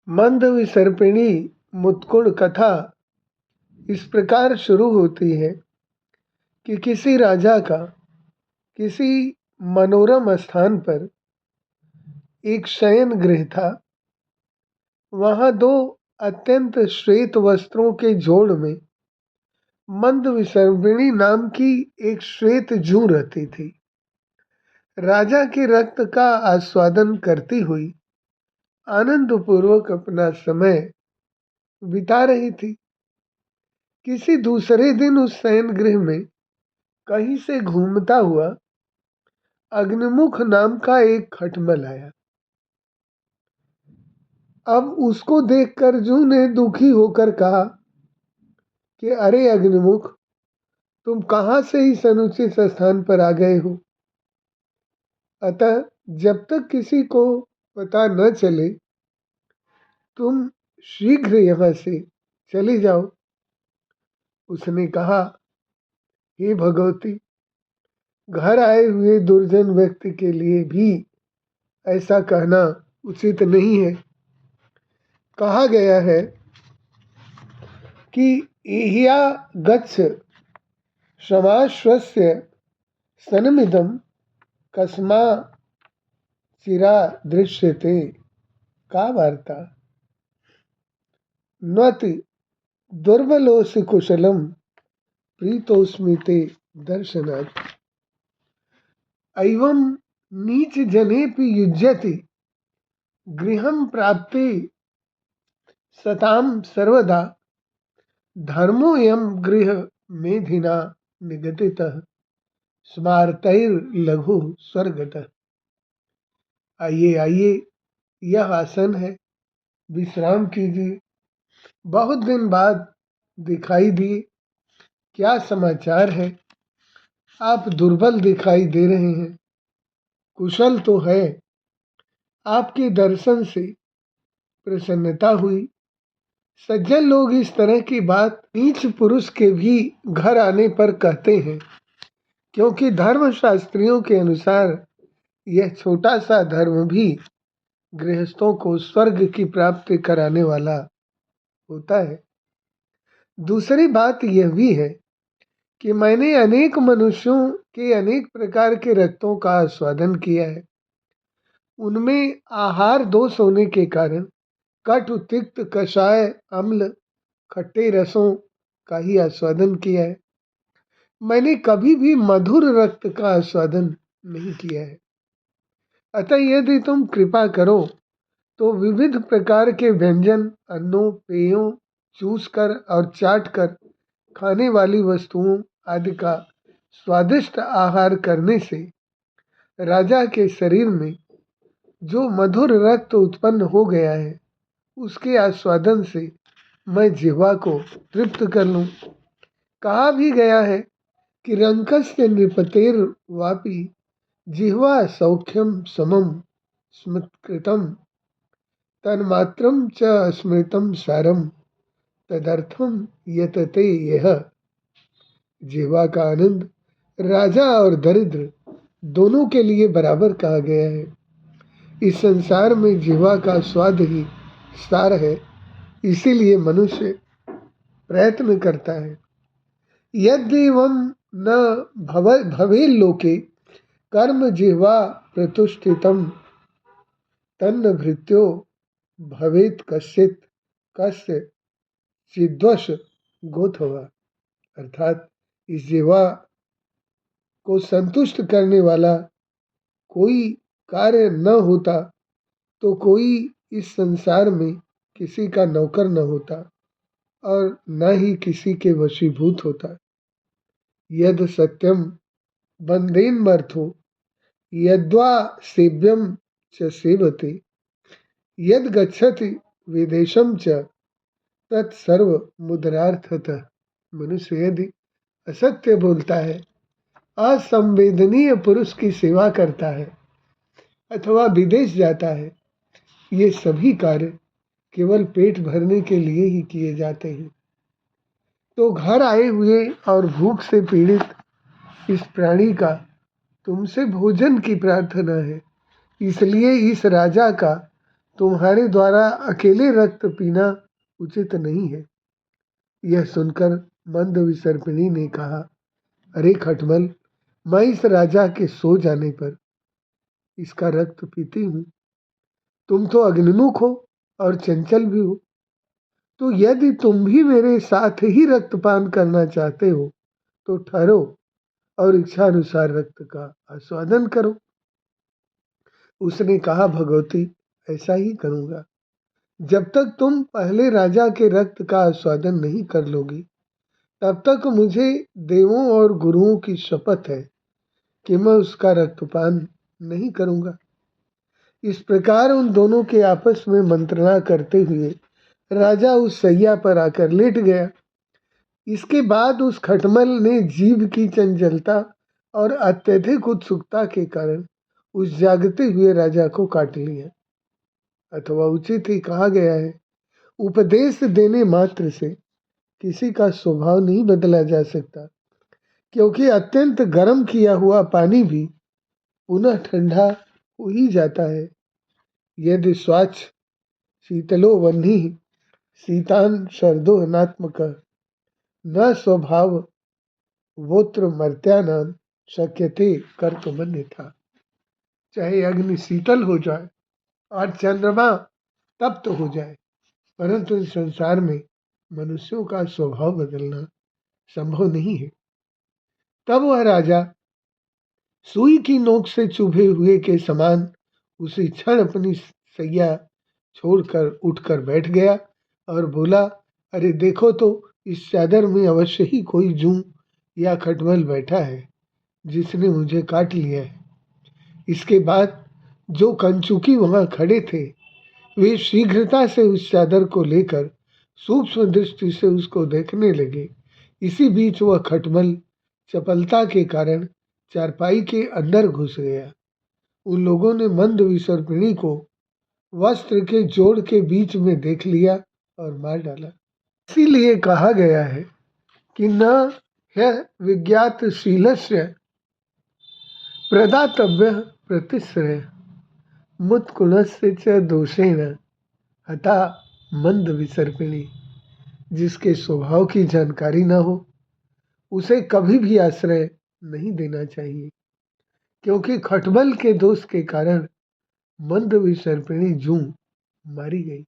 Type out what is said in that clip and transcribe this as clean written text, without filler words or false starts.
मंद विसर्पिणी मुत्कुड़ कथा इस प्रकार शुरू होती है कि किसी राजा का किसी मनोरम स्थान पर एक शयन गृह था। वहां दो अत्यंत श्वेत वस्त्रों के जोड़ में मंद विसर्पिणी नाम की एक श्वेत जू रहती थी। राजा के रक्त का आस्वादन करती हुई आनंद पूर्वक अपना समय बिता रही थी। किसी दूसरे दिन उस शयन गृह में कहीं से घूमता हुआ अग्निमुख नाम का एक खटमल आया। अब उसको देखकर जू ने दुखी होकर कहा कि अरे अग्निमुख, तुम कहाँ से इस अनुचित स्थान पर आ गए हो? अतः जब तक किसी को पता न चले तुम शीघ्र यहाँ से चली जाओ। उसने कहा, हे भगवती, घर आए हुए दुर्जन व्यक्ति के लिए भी ऐसा कहना उचित नहीं है। कहा गया है कि एह्या गच्छ समाश्वस्य सनमिदं कस्मा चिरा दृश्यते। का वार्ता? नति दुर्बलोसि कुशलम प्रीतोस्मिते दर्शनात्। एवं नीच जनेपि युज्यति गृहं प्राप्ते सतां सर्वदा। धर्मोऽयं गृह मेधिना निगदितः स्मार्तैर्लघु स्वर्गतः। आइए आइए, यह आसन है, विश्राम कीजिए। बहुत दिन बाद दिखाई दिए, क्या समाचार है? आप दुर्बल दिखाई दे रहे हैं। कुशल तो है, आपके दर्शन से प्रसन्नता हुई। सज्जन लोग इस तरह की बात नीच पुरुष के भी घर आने पर कहते हैं, क्योंकि धर्मशास्त्रियों के अनुसार यह छोटा सा धर्म भी गृहस्थों को स्वर्ग की प्राप्ति कराने वाला होता है। दूसरी बात यह भी है कि मैंने अनेक मनुष्यों के अनेक प्रकार के रक्तों का आस्वादन किया है। उनमें आहार दोष होने के कारण कटु, तिक्त, कषाय, अम्ल, खट्टे रसों का ही आस्वादन किया है। मैंने कभी भी मधुर रक्त का आस्वादन नहीं किया है। अतः यदि तुम कृपा करो तो विविध प्रकार के व्यंजन, अन्नों, पेयों, चूस कर और चाट कर खाने वाली वस्तुओं आदि का स्वादिष्ट आहार करने से राजा के शरीर में जो मधुर रक्त उत्पन्न हो गया है, उसके आस्वादन से मैं जिह्वा को तृप्त कर लूं। कहा भी गया है कि रंकस्य नृपतेर वापि जिह्वा सौख्यम समम स्मृतकृतम तन्मात्रम च स्मृतम सारम तदर्थम यतते यह। जिह्वा का आनंद राजा और दरिद्र दोनों के लिए बराबर कहा गया है। इस संसार में जिह्वा का स्वाद ही सार है, इसीलिए मनुष्य प्रयत्न करता है। यद्येवं न भवेल्लोके कर्म जिह्वा प्रतिष्ठितम तन्न भृत्यो भवेत् कश्चित् कस्य चिद्वश गोथवा। अर्थात इस जिह्वा को संतुष्ट करने वाला कोई कार्य न होता तो कोई इस संसार में किसी का नौकर न होता और न ही किसी के वशीभूत होता। यद सत्यम बंदेन्मर्थो यद्वा सेव्यम च सेवते यद गच्छति विदेशम च तत्सर्व मुद्रार्थतः। मनुष्य यदि असत्य बोलता है, असंवेदनीय पुरुष की सेवा करता है अथवा विदेश जाता है, ये सभी कार्य केवल पेट भरने के लिए ही किए जाते हैं। तो घर आए हुए और भूख से पीड़ित इस प्राणी का तुमसे भोजन की प्रार्थना है, इसलिए इस राजा का तुम्हारे द्वारा अकेले रक्त पीना उचित नहीं है। यह सुनकर मंद विसर्पिणी ने कहा, अरे खटमल, मैं इस राजा के सो जाने पर इसका रक्त पीती हूँ। तुम तो अग्निमुख हो और चंचल भी हो, तो यदि तुम भी मेरे साथ ही रक्तपान करना चाहते हो तो ठहरो और इच्छानुसार रक्त का आस्वादन करो। उसने कहा, भगवती, ऐसा ही करूँगा। जब तक तुम पहले राजा के रक्त का आस्वादन नहीं कर लोगी, तब तक मुझे देवों और गुरुओं की शपथ है कि मैं उसका रक्तपान नहीं करूँगा। इस प्रकार उन दोनों के आपस में मंत्रणा करते हुए राजा उस सैया पर आकर लेट गया। इसके बाद उस खटमल ने जीभ की चंचलता और अत्यधिक उत्सुकता के कारण उस जागते हुए राजा को काट लिया। अथवा उचित ही कहा गया है, उपदेश देने मात्र से किसी का स्वभाव नहीं बदला जा सकता, क्योंकि अत्यंत गर्म किया हुआ पानी भी पुनः ठंडा हो ही जाता है। यदि स्वच्छ शीतलो वह्नि शीतान शरदो अनात्मक न स्वभाव वोत्र मर्त्यानाम शक्यते कर्तुमन्यथा। चाहे अग्नि शीतल हो जाए और चंद्रमा तप्त हो जाए, परंतु इस संसार में मनुष्यों का स्वभाव बदलना संभव नहीं है। तब वह राजा सुई की नोक से चुभे हुए के समान उसी क्षण अपनी सैया छोड़कर उठकर बैठ गया और बोला, अरे देखो तो, इस चादर में अवश्य ही कोई जूं या खटमल बैठा है जिसने मुझे काट लिया है। इसके बाद जो कंचुकी वहां खड़े थे, वे शीघ्रता से उस चादर को लेकर सूक्ष्म दृष्टि से उसको देखने लगे। इसी बीच वह खटमल चपलता के कारण चारपाई के अंदर घुस गया। उन लोगों ने मंद विसर्पिणी को वस्त्र के जोड़ के बीच में देख लिया और मार डाला। इसीलिए कहा गया है कि न यह विज्ञातशीलस्य प्रदातव्य प्रतिश्रय मुत्कुणस्य च दोषेण हता मंद विसर्पिणी। जिसके स्वभाव की जानकारी न हो उसे कभी भी आश्रय नहीं देना चाहिए, क्योंकि खटमल के दोष के कारण मंद विसर्पिणी जूं मारी गई।